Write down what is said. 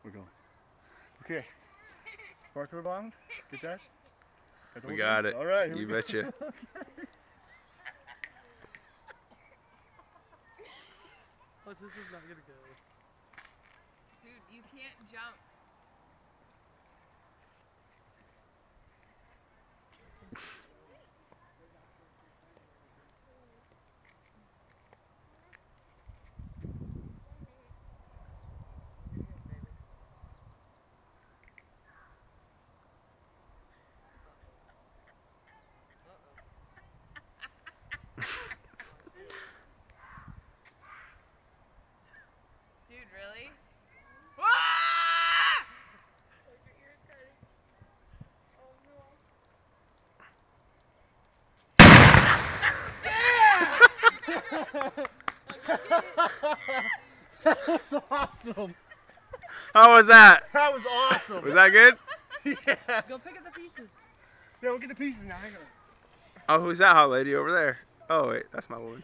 We're going. Okay. Sparkler bound. Get that? We got it. All right. You betcha. Oh, this is not gonna go. Dude, you can't jump. Dude, really? Ah! That was awesome. How was that? That was awesome. Was that good? Yeah. Go pick up the pieces. Yeah, we'll get the pieces now. Hang on. Oh, who's that hot lady over there? Oh, wait, that's my woman.